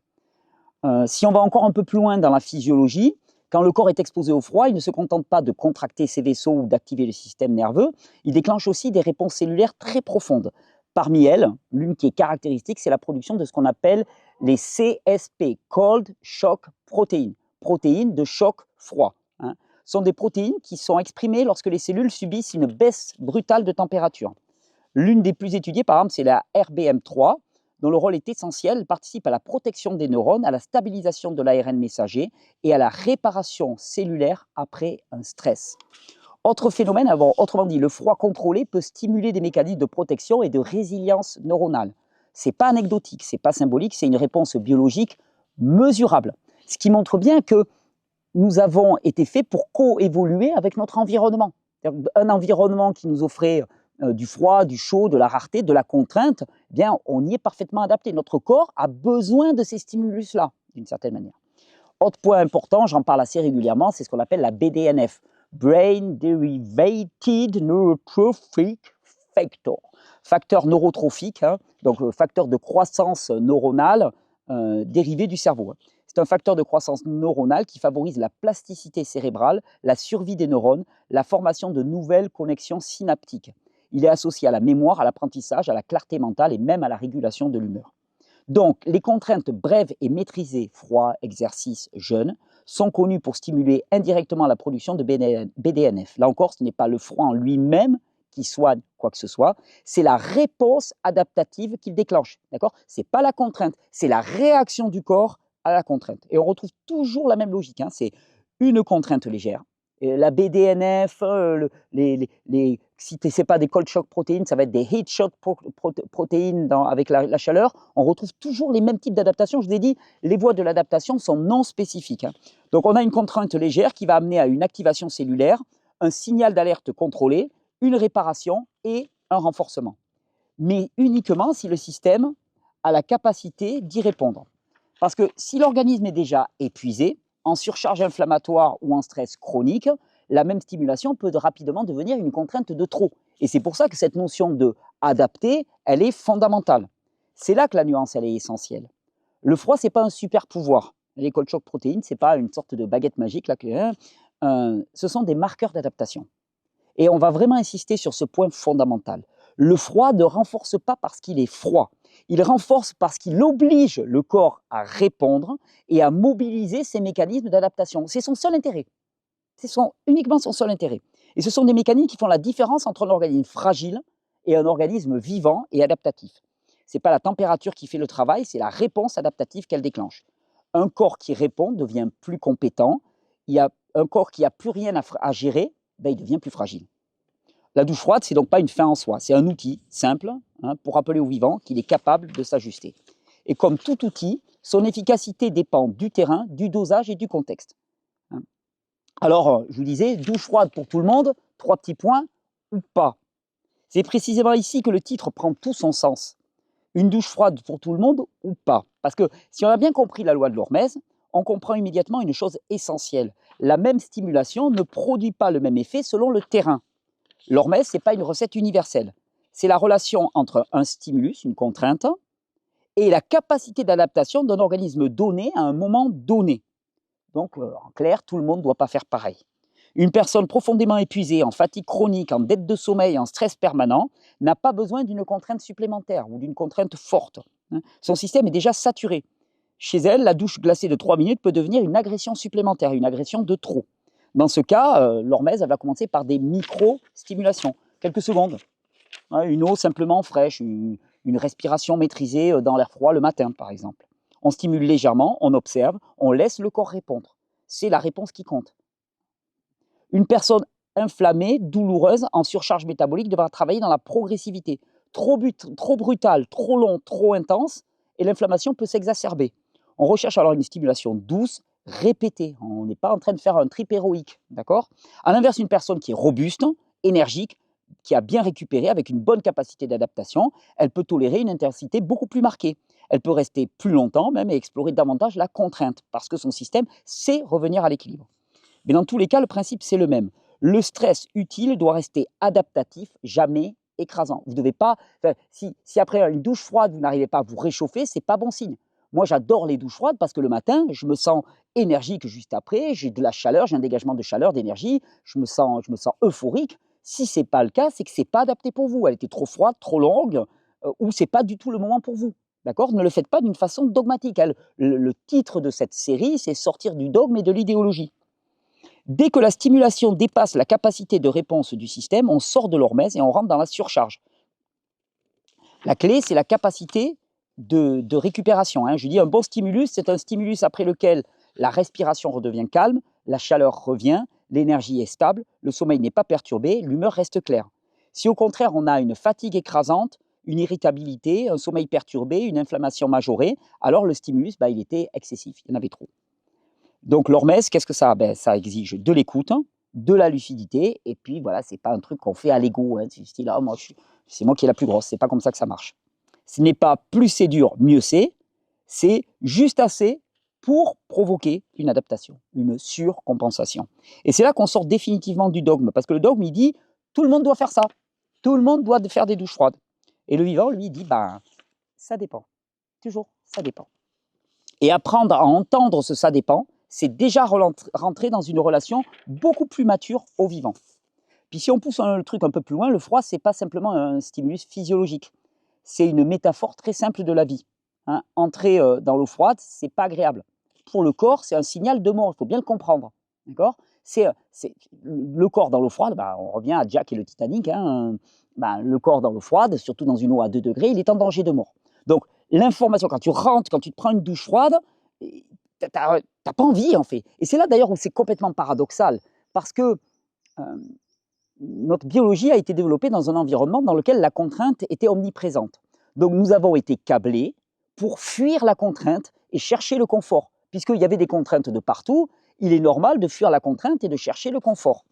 Si on va encore un peu plus loin dans la physiologie, quand le corps est exposé au froid, il ne se contente pas de contracter ses vaisseaux ou d'activer le système nerveux, il déclenche aussi des réponses cellulaires très profondes. Parmi elles, l'une qui est caractéristique, c'est la production de ce qu'on appelle les CSP, Cold Shock Protein, protéines de choc froid. Ce sont des protéines qui sont exprimées lorsque les cellules subissent une baisse brutale de température. L'une des plus étudiées, par exemple, c'est la RBM3, dont le rôle est essentiel. Elle participe à la protection des neurones, à la stabilisation de l'ARN messager et à la réparation cellulaire après un stress. Autre phénomène, autrement dit, le froid contrôlé peut stimuler des mécanismes de protection et de résilience neuronale. Ce n'est pas anecdotique, ce n'est pas symbolique, c'est une réponse biologique mesurable. Ce qui montre bien que nous avons été faits pour coévoluer avec notre environnement. Un environnement qui nous offrait du froid, du chaud, de la rareté, de la contrainte, eh bien, on y est parfaitement adapté. Notre corps a besoin de ces stimulus-là, d'une certaine manière. Autre point important, j'en parle assez régulièrement, c'est ce qu'on appelle la BDNF, Brain Derivated Neurotrophic Factor, facteur neurotrophique, donc facteur de croissance neuronale dérivé du cerveau. C'est un facteur de croissance neuronale qui favorise la plasticité cérébrale, la survie des neurones, la formation de nouvelles connexions synaptiques. Il est associé à la mémoire, à l'apprentissage, à la clarté mentale et même à la régulation de l'humeur. Donc, les contraintes brèves et maîtrisées, froid, exercice, jeûne, sont connues pour stimuler indirectement la production de BDNF. Là encore, ce n'est pas le froid en lui-même qui soigne quoi que ce soit, c'est la réponse adaptative qu'il déclenche. D'accord ? Ce n'est pas la contrainte, c'est la réaction du corps à la contrainte. Et on retrouve toujours la même logique, c'est une contrainte légère. Et la BDNF, si ce n'est pas des cold shock protéines, ça va être des heat shock protéines avec la chaleur. On retrouve toujours les mêmes types d'adaptations. Je vous ai dit, les voies de l'adaptation sont non spécifiques. Donc on a une contrainte légère qui va amener à une activation cellulaire, un signal d'alerte contrôlé, une réparation et un renforcement. Mais uniquement si le système a la capacité d'y répondre. Parce que si l'organisme est déjà épuisé, en surcharge inflammatoire ou en stress chronique, la même stimulation peut rapidement devenir une contrainte de trop. Et c'est pour ça que cette notion de adapter, elle est fondamentale. C'est là que la nuance, elle est essentielle. Le froid, ce n'est pas un super pouvoir. Les cold shock protéines, ce n'est pas une sorte de baguette magique. Ce sont des marqueurs d'adaptation. Et on va vraiment insister sur ce point fondamental. Le froid ne renforce pas parce qu'il est froid. Il renforce parce qu'il oblige le corps à répondre et à mobiliser ses mécanismes d'adaptation. C'est son seul intérêt. C'est uniquement son seul intérêt. Et ce sont des mécanismes qui font la différence entre un organisme fragile et un organisme vivant et adaptatif. Ce n'est pas la température qui fait le travail, c'est la réponse adaptative qu'elle déclenche. Un corps qui répond devient plus compétent. Il y a un corps qui n'a plus rien à gérer, il devient plus fragile. La douche froide, ce n'est donc pas une fin en soi, c'est un outil simple pour rappeler au vivant qu'il est capable de s'ajuster. Et comme tout outil, son efficacité dépend du terrain, du dosage et du contexte. Alors, je vous disais, douche froide pour tout le monde, 3 petits points, ou pas. C'est précisément ici que le titre prend tout son sens. Une douche froide pour tout le monde ou pas. Parce que si on a bien compris la loi de l'Hormèse, on comprend immédiatement une chose essentielle. La même stimulation ne produit pas le même effet selon le terrain. L'Hormèse, ce n'est pas une recette universelle. C'est la relation entre un stimulus, une contrainte, et la capacité d'adaptation d'un organisme donné à un moment donné. Donc, en clair, tout le monde ne doit pas faire pareil. Une personne profondément épuisée, en fatigue chronique, en dette de sommeil, en stress permanent, n'a pas besoin d'une contrainte supplémentaire ou d'une contrainte forte. Son système est déjà saturé. Chez elle, la douche glacée de 3 minutes peut devenir une agression supplémentaire, une agression de trop. Dans ce cas, l'hormèse, elle va commencer par des micro-stimulations, quelques secondes. Une eau simplement fraîche, une respiration maîtrisée dans l'air froid le matin, par exemple. On stimule légèrement, on observe, on laisse le corps répondre. C'est la réponse qui compte. Une personne inflammée, douloureuse, en surcharge métabolique devra travailler dans la progressivité. Trop brutal, trop long, trop intense, et l'inflammation peut s'exacerber. On recherche alors une stimulation douce, répétée. On n'est pas en train de faire un trip héroïque, d'accord ? À l'inverse, une personne qui est robuste, énergique, qui a bien récupéré avec une bonne capacité d'adaptation, elle peut tolérer une intensité beaucoup plus marquée. Elle peut rester plus longtemps même et explorer davantage la contrainte parce que son système sait revenir à l'équilibre. Mais dans tous les cas, le principe, c'est le même. Le stress utile doit rester adaptatif, jamais écrasant. Vous devez pas, enfin, si après une douche froide, vous n'arrivez pas à vous réchauffer, c'est pas bon signe. Moi, j'adore les douches froides parce que le matin, je me sens énergique juste après, j'ai de la chaleur, j'ai un dégagement de chaleur, d'énergie, je me sens euphorique. Si ce n'est pas le cas, c'est que ce n'est pas adapté pour vous. Elle était trop froide, trop longue, ou ce n'est pas du tout le moment pour vous. D'accord? Ne le faites pas d'une façon dogmatique. Le titre de cette série, c'est sortir du dogme et de l'idéologie. Dès que la stimulation dépasse la capacité de réponse du système, on sort de l'hormèse et on rentre dans la surcharge. La clé, c'est la capacité de récupération. Je dis un bon stimulus, c'est un stimulus après lequel la respiration redevient calme, la chaleur revient, l'énergie est stable, le sommeil n'est pas perturbé, l'humeur reste claire. Si au contraire on a une fatigue écrasante, une irritabilité, un sommeil perturbé, une inflammation majorée, alors le stimulus, il était excessif, il y en avait trop. Donc l'hormèse, qu'est-ce que ça a? Ça exige de l'écoute, de la lucidité, et puis voilà, c'est pas un truc qu'on fait à l'ego. C'est style, c'est moi qui est la plus grosse, c'est pas comme ça que ça marche. Ce n'est pas plus c'est dur, mieux c'est juste assez pour provoquer une adaptation, une surcompensation. Et c'est là qu'on sort définitivement du dogme, parce que le dogme, il dit, tout le monde doit faire ça, tout le monde doit faire des douches froides. Et le vivant, lui, il dit, ça dépend, toujours, ça dépend. Et apprendre à entendre ce ça dépend, c'est déjà rentrer dans une relation beaucoup plus mature au vivant. Puis si on pousse le truc un peu plus loin, le froid, ce n'est pas simplement un stimulus physiologique, c'est une métaphore très simple de la vie. Entrer dans l'eau froide, ce n'est pas agréable. Pour le corps, c'est un signal de mort, il faut bien le comprendre. D'accord? C'est le corps dans l'eau froide, on revient à Jack et le Titanic, le corps dans l'eau froide, surtout dans une eau à 2 degrés, il est en danger de mort. Donc l'information, quand tu rentres, quand tu te prends une douche froide, t'as pas envie en fait. Et c'est là d'ailleurs où c'est complètement paradoxal, parce que notre biologie a été développée dans un environnement dans lequel la contrainte était omniprésente. Donc nous avons été câblés pour fuir la contrainte et chercher le confort. Puisqu'il y avait des contraintes de partout, il est normal de fuir la contrainte et de chercher le confort.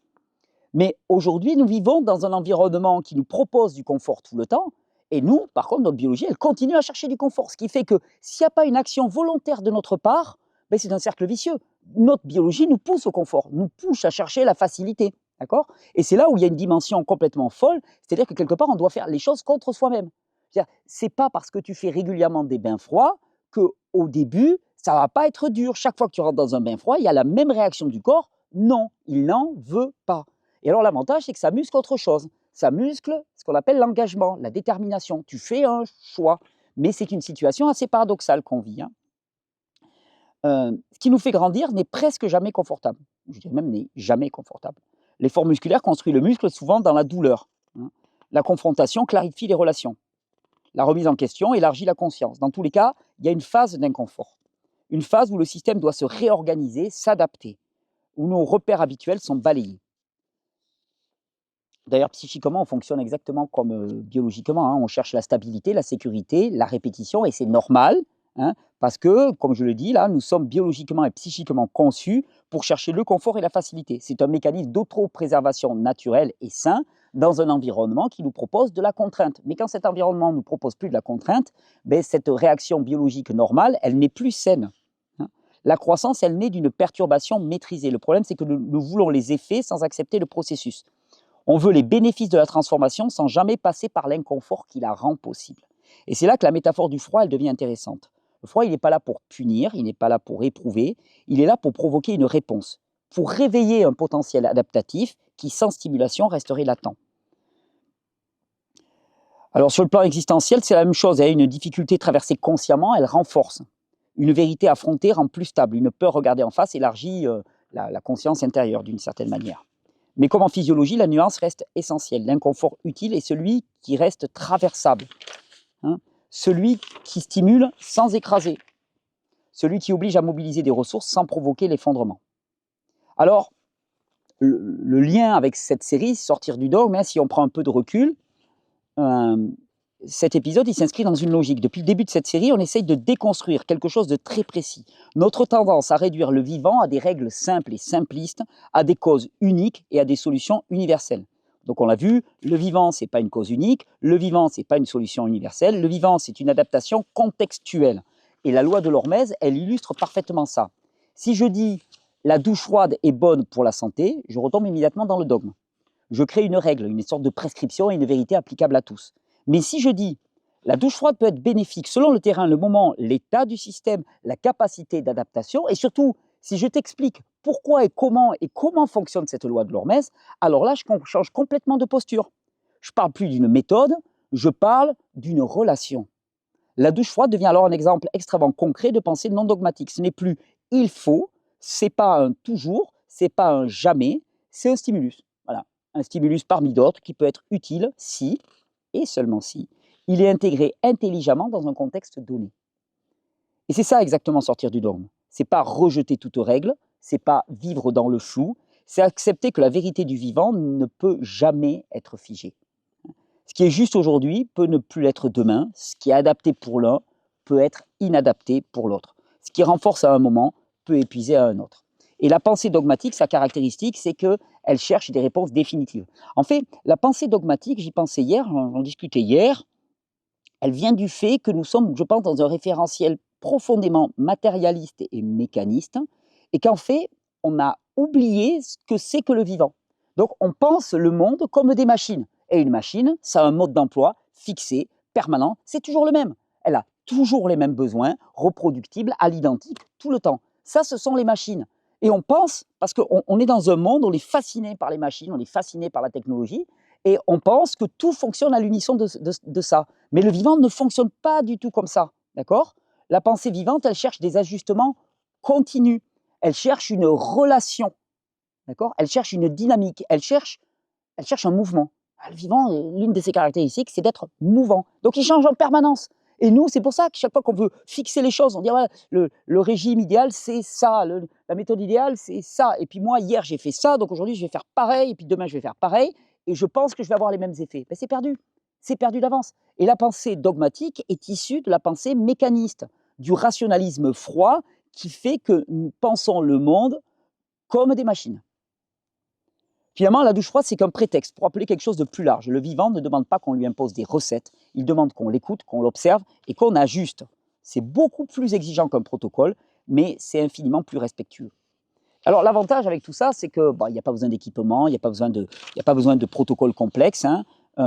Mais aujourd'hui, nous vivons dans un environnement qui nous propose du confort tout le temps, et nous, par contre, notre biologie, elle continue à chercher du confort. Ce qui fait que s'il n'y a pas une action volontaire de notre part, c'est un cercle vicieux. Notre biologie nous pousse au confort, nous pousse à chercher la facilité. D'accord? Et c'est là où il y a une dimension complètement folle, c'est-à-dire que quelque part, on doit faire les choses contre soi-même. C'est pas parce que tu fais régulièrement des bains froids qu'au début, ça ne va pas être dur. Chaque fois que tu rentres dans un bain froid, il y a la même réaction du corps. Non, il n'en veut pas. Et alors l'avantage, c'est que ça muscle autre chose. Ça muscle ce qu'on appelle l'engagement, la détermination. Tu fais un choix, mais c'est une situation assez paradoxale qu'on vit. Ce qui nous fait grandir n'est presque jamais confortable. Je dirais même n'est jamais confortable. L'effort musculaire construit le muscle souvent dans la douleur. La confrontation clarifie les relations. La remise en question élargit la conscience. Dans tous les cas, il y a une phase d'inconfort. Une phase où le système doit se réorganiser, s'adapter, où nos repères habituels sont balayés. D'ailleurs, psychiquement, on fonctionne exactement comme biologiquement. On cherche la stabilité, la sécurité, la répétition, et c'est normal, parce que, comme je le dis, là, nous sommes biologiquement et psychiquement conçus pour chercher le confort et la facilité. C'est un mécanisme d'autopréservation naturel et sain dans un environnement qui nous propose de la contrainte. Mais quand cet environnement ne nous propose plus de la contrainte, cette réaction biologique normale, elle n'est plus saine. La croissance, elle naît d'une perturbation maîtrisée. Le problème, c'est que nous voulons les effets sans accepter le processus. On veut les bénéfices de la transformation sans jamais passer par l'inconfort qui la rend possible. Et c'est là que la métaphore du froid, elle devient intéressante. Le froid, il n'est pas là pour punir, il n'est pas là pour éprouver, il est là pour provoquer une réponse, pour réveiller un potentiel adaptatif qui, sans stimulation, resterait latent. Alors sur le plan existentiel, c'est la même chose. Une difficulté traversée consciemment, elle renforce. Une vérité affrontée rend plus stable. Une peur regardée en face élargit la conscience intérieure d'une certaine manière. Mais comme en physiologie, la nuance reste essentielle. L'inconfort utile est celui qui reste traversable. Celui qui stimule sans écraser. Celui qui oblige à mobiliser des ressources sans provoquer l'effondrement. Alors, le lien avec cette série, sortir du dogme, si on prend un peu de recul, cet épisode, il s'inscrit dans une logique. Depuis le début de cette série, on essaye de déconstruire quelque chose de très précis. Notre tendance à réduire le vivant à des règles simples et simplistes, à des causes uniques et à des solutions universelles. Donc on l'a vu, le vivant, ce n'est pas une cause unique, le vivant, ce n'est pas une solution universelle, le vivant, c'est une adaptation contextuelle. Et la loi de l'Hormèse, elle illustre parfaitement ça. Si je dis la douche froide est bonne pour la santé, je retombe immédiatement dans le dogme. Je crée une règle, une sorte de prescription et une vérité applicable à tous. Mais si je dis la douche froide peut être bénéfique selon le terrain, le moment, l'état du système, la capacité d'adaptation, et surtout, si je t'explique pourquoi et comment fonctionne cette loi de l'Hormèse, alors là, je change complètement de posture. Je ne parle plus d'une méthode, je parle d'une relation. La douche froide devient alors un exemple extrêmement concret de pensée non dogmatique. Ce n'est plus il faut, c'est pas un toujours, c'est pas un jamais, c'est un stimulus. Voilà, un stimulus parmi d'autres qui peut être utile si, et seulement si, il est intégré intelligemment dans un contexte donné. Et c'est ça exactement sortir du dogme. C'est pas rejeter toute règle, c'est pas vivre dans le flou, c'est accepter que la vérité du vivant ne peut jamais être figée. Ce qui est juste aujourd'hui peut ne plus l'être demain, ce qui est adapté pour l'un peut être inadapté pour l'autre. Ce qui renforce à un moment peut épuiser à un autre. Et la pensée dogmatique, sa caractéristique, c'est qu'elle cherche des réponses définitives. En fait, la pensée dogmatique, j'y pensais hier, j'en discutais hier, elle vient du fait que nous sommes, je pense, dans un référentiel profondément matérialiste et mécaniste, et qu'en fait, on a oublié ce que c'est que le vivant. Donc, on pense le monde comme des machines. Et une machine, ça a un mode d'emploi fixé, permanent, c'est toujours le même. Elle a toujours les mêmes besoins, reproductibles, à l'identique, tout le temps. Ça, ce sont les machines. Et on pense, parce qu'on est dans un monde, on est fasciné par les machines, on est fasciné par la technologie, et on pense que tout fonctionne à l'unisson de ça. Mais le vivant ne fonctionne pas du tout comme ça, d'accord? La pensée vivante, elle cherche des ajustements continus. Elle cherche une relation, d'accord? Elle cherche une dynamique. Elle cherche un mouvement. Le vivant, l'une de ses caractéristiques, c'est d'être mouvant. Donc il change en permanence. Et nous, c'est pour ça que chaque fois qu'on veut fixer les choses, on dit voilà, le régime idéal, c'est ça, la méthode idéale, c'est ça. Et puis moi, hier, j'ai fait ça, donc aujourd'hui, je vais faire pareil, et puis demain, je vais faire pareil, et je pense que je vais avoir les mêmes effets. Ben, c'est perdu d'avance. Et la pensée dogmatique est issue de la pensée mécaniste, du rationalisme froid qui fait que nous pensons le monde comme des machines. Finalement, la douche froide, c'est qu'un prétexte pour appeler quelque chose de plus large. Le vivant ne demande pas qu'on lui impose des recettes, il demande qu'on l'écoute, qu'on l'observe et qu'on ajuste. C'est beaucoup plus exigeant qu'un protocole, mais c'est infiniment plus respectueux. Alors l'avantage avec tout ça, c'est qu'il n'y a pas besoin d'équipement, il n'y a pas besoin de protocole complexe, hein,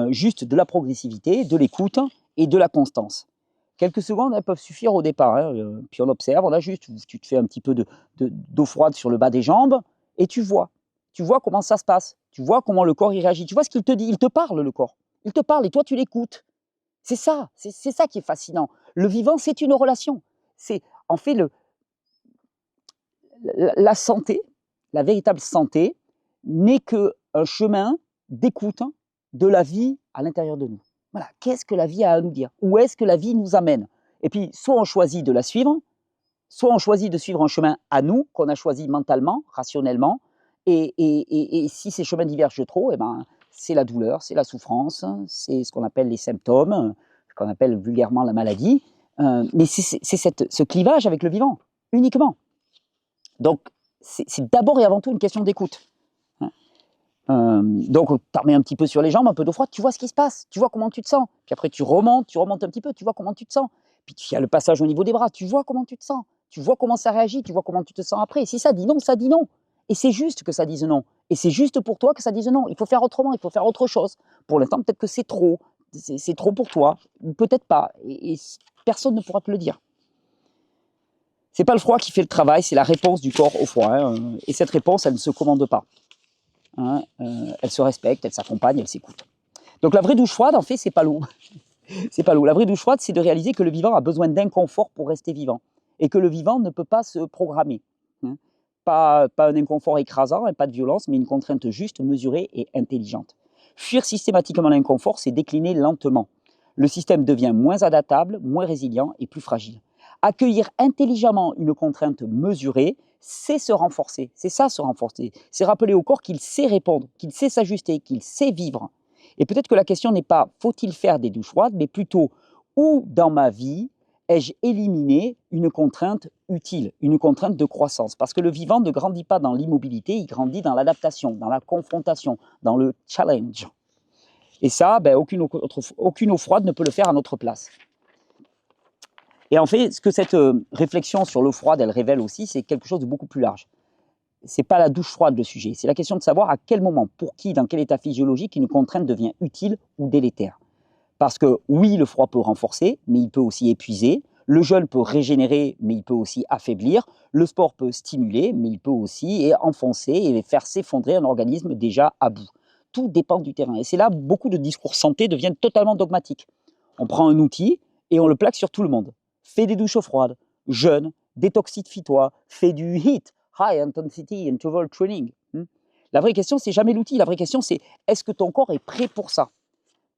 juste de la progressivité, de l'écoute et de la constance. Quelques secondes, elles peuvent suffire au départ, hein, puis on observe, on ajuste, tu te fais un petit peu d'eau froide sur le bas des jambes et tu vois comment ça se passe, tu vois comment le corps y réagit, tu vois ce qu'il te dit, il te parle le corps, il te parle et toi tu l'écoutes. C'est ça qui est fascinant. Le vivant, c'est une relation. C'est en fait la santé, la véritable santé, n'est qu'un chemin d'écoute de la vie à l'intérieur de nous. Voilà, qu'est-ce que la vie a à nous dire? Où est-ce que la vie nous amène? Et puis, soit on choisit de la suivre, soit on choisit de suivre un chemin à nous, qu'on a choisi mentalement, rationnellement, et si ces chemins divergent trop, eh ben, c'est la douleur, c'est la souffrance, c'est ce qu'on appelle les symptômes, ce qu'on appelle vulgairement la maladie, mais c'est ce clivage avec le vivant, uniquement. Donc, c'est d'abord et avant tout une question d'écoute. Donc, tu remets un petit peu sur les jambes, un peu d'eau froide, tu vois ce qui se passe, tu vois comment tu te sens. Puis après, tu remontes un petit peu, tu vois comment tu te sens. Puis il y a le passage au niveau des bras, tu vois comment tu te sens. Tu vois comment ça réagit, tu vois comment tu te sens après. Et si ça dit non, ça dit non. Et c'est juste que ça dise non. Et c'est juste pour toi que ça dise non. Il faut faire autrement, il faut faire autre chose. Pour l'instant, peut-être que c'est trop. C'est trop pour toi, ou peut-être pas. Et personne ne pourra te le dire. C'est pas le froid qui fait le travail, c'est la réponse du corps au froid. Hein. Et cette réponse, elle ne se commande pas. Hein, elle se respecte, elle s'accompagne, elle s'écoute. Donc la vraie douche froide, en fait, c'est pas l'eau. C'est pas l'eau. La vraie douche froide, c'est de réaliser que le vivant a besoin d'inconfort pour rester vivant. Et que le vivant ne peut pas se programmer. Hein. Pas un inconfort écrasant, pas de violence, mais une contrainte juste, mesurée et intelligente. Fuir systématiquement l'inconfort, c'est décliner lentement. Le système devient moins adaptable, moins résilient et plus fragile. Accueillir intelligemment une contrainte mesurée, c'est se renforcer. C'est ça, se renforcer. C'est rappeler au corps qu'il sait répondre, qu'il sait s'ajuster, qu'il sait vivre. Et peut-être que la question n'est pas « faut-il faire des douches froides ?» mais plutôt « où dans ma vie ai-je éliminé une contrainte utile, une contrainte de croissance? Parce que le vivant ne grandit pas dans l'immobilité, il grandit dans l'adaptation, dans la confrontation, dans le challenge. Et ça, aucune eau froide ne peut le faire à notre place. Et en fait, ce que cette réflexion sur l'eau froide, elle révèle aussi, c'est quelque chose de beaucoup plus large. C'est pas la douche froide le sujet, c'est la question de savoir à quel moment, pour qui, dans quel état physiologique, une contrainte devient utile ou délétère. Parce que oui, le froid peut renforcer, mais il peut aussi épuiser. Le jeûne peut régénérer, mais il peut aussi affaiblir. Le sport peut stimuler, mais il peut aussi enfoncer et faire s'effondrer un organisme déjà à bout. Tout dépend du terrain. Et c'est là beaucoup de discours santé deviennent totalement dogmatiques. On prend un outil et on le plaque sur tout le monde. Fais des douches froides, jeûne, détoxifie-toi, fais du HIIT, High Intensity Interval Training. La vraie question, c'est jamais l'outil. La vraie question, c'est est-ce que ton corps est prêt pour ça?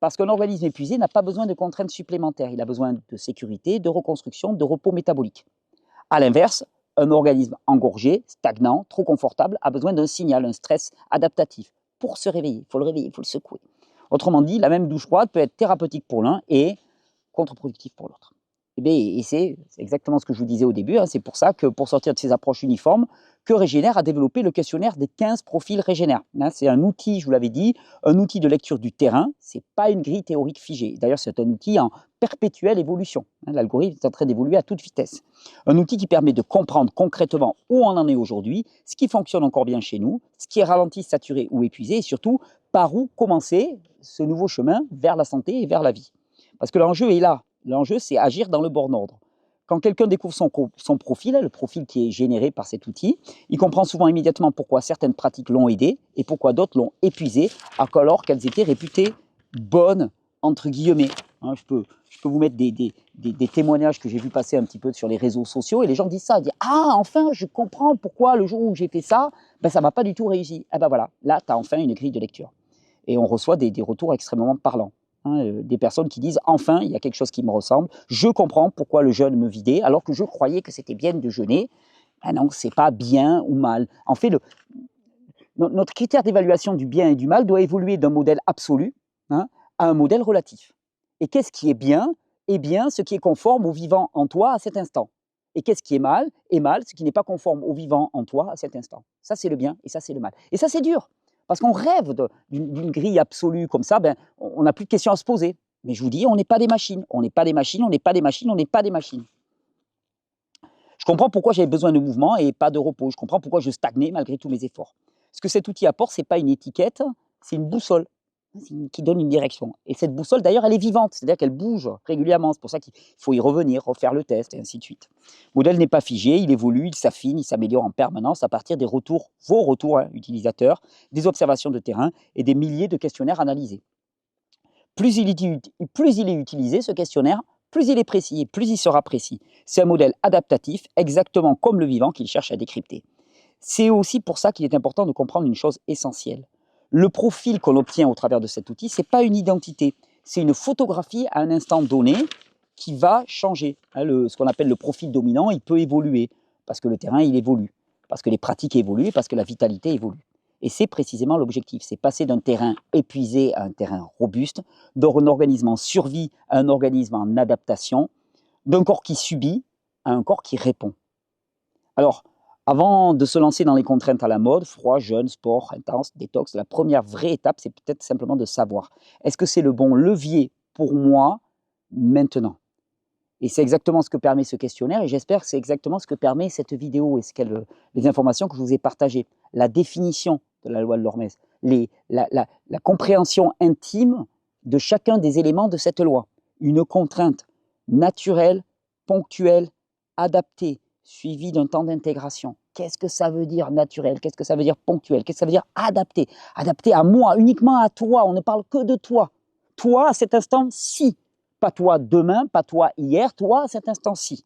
Parce qu'un organisme épuisé n'a pas besoin de contraintes supplémentaires. Il a besoin de sécurité, de reconstruction, de repos métabolique. A l'inverse, un organisme engorgé, stagnant, trop confortable, a besoin d'un signal, un stress adaptatif pour se réveiller. Il faut le réveiller, il faut le secouer. Autrement dit, la même douche froide peut être thérapeutique pour l'un et contre-productive pour l'autre. Et c'est exactement ce que je vous disais au début. C'est pour ça que pour sortir de ces approches uniformes, que Régénère a développé le questionnaire des 15 profils Régénère. C'est un outil, je vous l'avais dit, un outil de lecture du terrain. Ce n'est pas une grille théorique figée. D'ailleurs, c'est un outil en perpétuelle évolution. L'algorithme est en train d'évoluer à toute vitesse. Un outil qui permet de comprendre concrètement où on en est aujourd'hui, ce qui fonctionne encore bien chez nous, ce qui est ralenti, saturé ou épuisé, et surtout, par où commencer ce nouveau chemin vers la santé et vers la vie. Parce que l'enjeu est là. L'enjeu, c'est agir dans le bon ordre. Quand quelqu'un découvre son profil, le profil qui est généré par cet outil, il comprend souvent immédiatement pourquoi certaines pratiques l'ont aidé et pourquoi d'autres l'ont épuisé, alors qu'elles étaient réputées bonnes, entre guillemets. Je peux vous mettre des témoignages que j'ai vu passer un petit peu sur les réseaux sociaux et les gens disent ça, ils disent « Ah, enfin, je comprends pourquoi le jour où j'ai fait ça, ça ne m'a pas du tout réussi. » Voilà, là, tu as enfin une grille de lecture. Et on reçoit des retours extrêmement parlants. Des personnes qui disent « Enfin, il y a quelque chose qui me ressemble. Je comprends pourquoi le jeûne me vidait, alors que je croyais que c'était bien de jeûner. » Non, ce n'est pas bien ou mal. En fait, notre critère d'évaluation du bien et du mal doit évoluer d'un modèle absolu à un modèle relatif. Et qu'est-ce qui est bien? Eh bien, ce qui est conforme au vivant en toi à cet instant. Et qu'est-ce qui est mal? Et mal, ce qui n'est pas conforme au vivant en toi à cet instant. Ça, c'est le bien et ça, c'est le mal. Et ça, c'est dur. Parce qu'on rêve d'une grille absolue comme ça, on n'a plus de questions à se poser. Mais je vous dis, on n'est pas des machines. On n'est pas des machines, on n'est pas des machines, on n'est pas des machines. Je comprends pourquoi j'avais besoin de mouvement et pas de repos. Je comprends pourquoi je stagnais malgré tous mes efforts. Ce que cet outil apporte, ce n'est pas une étiquette, c'est une boussole qui donne une direction. Et cette boussole, d'ailleurs, elle est vivante, c'est-à-dire qu'elle bouge régulièrement. C'est pour ça qu'il faut y revenir, refaire le test, et ainsi de suite. Le modèle n'est pas figé, il évolue, il s'affine, il s'améliore en permanence à partir des retours, vos retours utilisateurs, des observations de terrain et des milliers de questionnaires analysés. Plus il est utilisé, ce questionnaire, plus il est précis et plus il sera précis. C'est un modèle adaptatif, exactement comme le vivant qu'il cherche à décrypter. C'est aussi pour ça qu'il est important de comprendre une chose essentielle. Le profil qu'on obtient au travers de cet outil, ce n'est pas une identité, c'est une photographie à un instant donné qui va changer. Ce qu'on appelle le profil dominant, il peut évoluer, parce que le terrain, il évolue, parce que les pratiques évoluent, parce que la vitalité évolue. Et c'est précisément l'objectif, c'est passer d'un terrain épuisé à un terrain robuste, d'un organisme en survie à un organisme en adaptation, d'un corps qui subit à un corps qui répond. Alors, avant de se lancer dans les contraintes à la mode, froid, jeûne, sport, intense, détox, la première vraie étape, c'est peut-être simplement de savoir, est-ce que c'est le bon levier pour moi maintenant? Et c'est exactement ce que permet ce questionnaire, et j'espère que c'est exactement ce que permet cette vidéo et les informations que je vous ai partagées. La définition de la loi de l'Hormèse, la compréhension intime de chacun des éléments de cette loi. Une contrainte naturelle, ponctuelle, adaptée, suivie d'un temps d'intégration. Qu'est-ce que ça veut dire naturel? Qu'est-ce que ça veut dire ponctuel? Qu'est-ce que ça veut dire adapté? Adapté à moi, uniquement à toi, on ne parle que de toi. Toi, à cet instant-ci. Pas toi demain, pas toi hier, toi à cet instant-ci.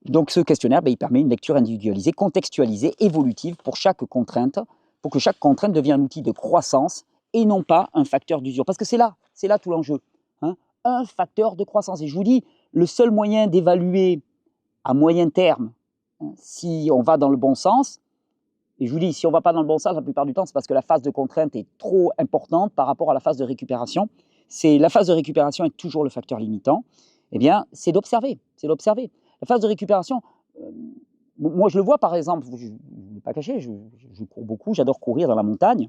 Donc ce questionnaire, il permet une lecture individualisée, contextualisée, évolutive pour chaque contrainte, pour que chaque contrainte devienne un outil de croissance et non pas un facteur d'usure. Parce que c'est là tout l'enjeu. Un facteur de croissance. Et je vous dis, le seul moyen d'évaluer à moyen terme si on va dans le bon sens, et je vous dis, si on ne va pas dans le bon sens, la plupart du temps, c'est parce que la phase de contrainte est trop importante par rapport à la phase de récupération. La phase de récupération est toujours le facteur limitant. Eh bien, c'est d'observer, c'est d'observer. La phase de récupération, euh, moi je le vois par exemple, je ne vais pas cacher, je cours beaucoup, j'adore courir dans la montagne.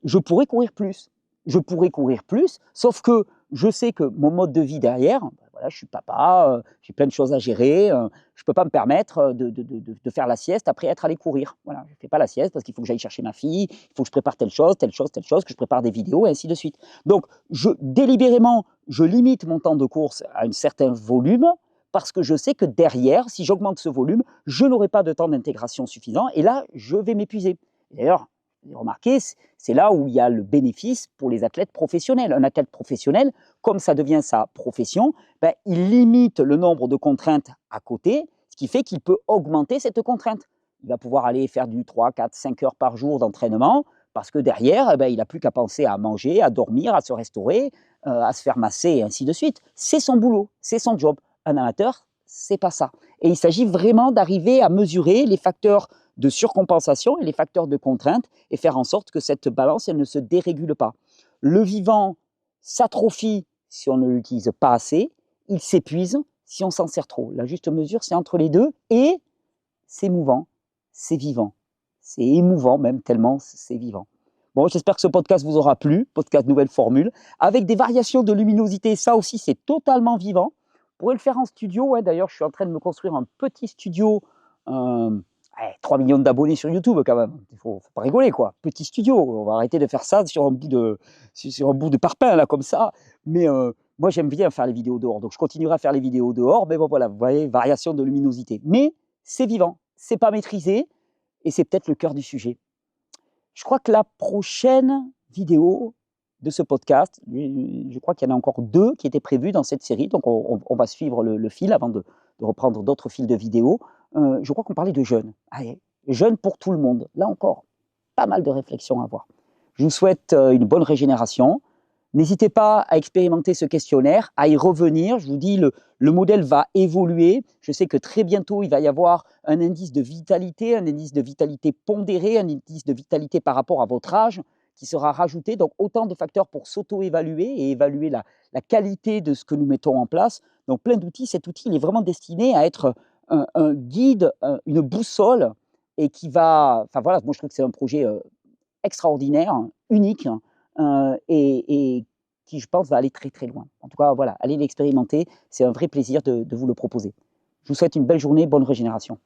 Je pourrais courir plus. Je pourrais courir plus, sauf que je sais que mon mode de vie derrière, ben voilà, je suis papa, j'ai plein de choses à gérer, je ne peux pas me permettre de faire la sieste après être allé courir. Voilà, je ne fais pas la sieste parce qu'il faut que j'aille chercher ma fille, il faut que je prépare telle chose, telle chose, telle chose, que je prépare des vidéos et ainsi de suite. Donc, délibérément, je limite mon temps de course à un certain volume parce que je sais que derrière, si j'augmente ce volume, je n'aurai pas de temps d'intégration suffisant et là, je vais m'épuiser. D'ailleurs, remarquez, c'est là où il y a le bénéfice pour les athlètes professionnels. Un athlète professionnel, comme ça devient sa profession, ben, il limite le nombre de contraintes à côté, ce qui fait qu'il peut augmenter cette contrainte. Il va pouvoir aller faire du 3, 4, 5 heures par jour d'entraînement, parce que derrière, eh ben, il n'a plus qu'à penser à manger, à dormir, à se restaurer, à se faire masser, et ainsi de suite. C'est son boulot, c'est son job. Un amateur, c'est pas ça. Et il s'agit vraiment d'arriver à mesurer les facteurs de surcompensation et les facteurs de contrainte et faire en sorte que cette balance elle ne se dérégule pas. Le vivant s'atrophie si on ne l'utilise pas assez, il s'épuise si on s'en sert trop. La juste mesure, c'est entre les deux et c'est mouvant, c'est vivant, c'est émouvant même tellement c'est vivant. Bon, j'espère que ce podcast vous aura plu, podcast nouvelle formule, avec des variations de luminosité, ça aussi c'est totalement vivant. Vous pourrez le faire en studio, ouais, d'ailleurs je suis en train de me construire un petit studio, 3 millions d'abonnés sur YouTube quand même, il faut pas rigoler quoi, petit studio, on va arrêter de faire ça sur un bout de parpaing là comme ça, mais moi j'aime bien faire les vidéos dehors, donc je continuerai à faire les vidéos dehors, mais bon voilà, vous voyez, variation de luminosité, mais c'est vivant, c'est pas maîtrisé, et c'est peut-être le cœur du sujet. Je crois que la prochaine vidéo de ce podcast, je crois qu'il y en a encore 2 qui étaient prévues dans cette série, donc on va suivre le fil avant de reprendre d'autres fils de vidéos. Je crois qu'on parlait de jeûne. Allez, jeûne pour tout le monde. Là encore, pas mal de réflexions à avoir. Je vous souhaite une bonne régénération. N'hésitez pas à expérimenter ce questionnaire, à y revenir. Je vous dis, le modèle va évoluer. Je sais que très bientôt, il va y avoir un indice de vitalité, un indice de vitalité pondéré, un indice de vitalité par rapport à votre âge qui sera rajouté. Donc, autant de facteurs pour s'auto-évaluer et évaluer la qualité de ce que nous mettons en place. Donc, plein d'outils. Cet outil, il est vraiment destiné à être un guide, une boussole et qui va... Enfin, voilà, moi, je trouve que c'est un projet extraordinaire, unique, et qui, je pense, va aller très très loin. En tout cas, voilà, allez l'expérimenter, c'est un vrai plaisir de vous le proposer. Je vous souhaite une belle journée, bonne régénération.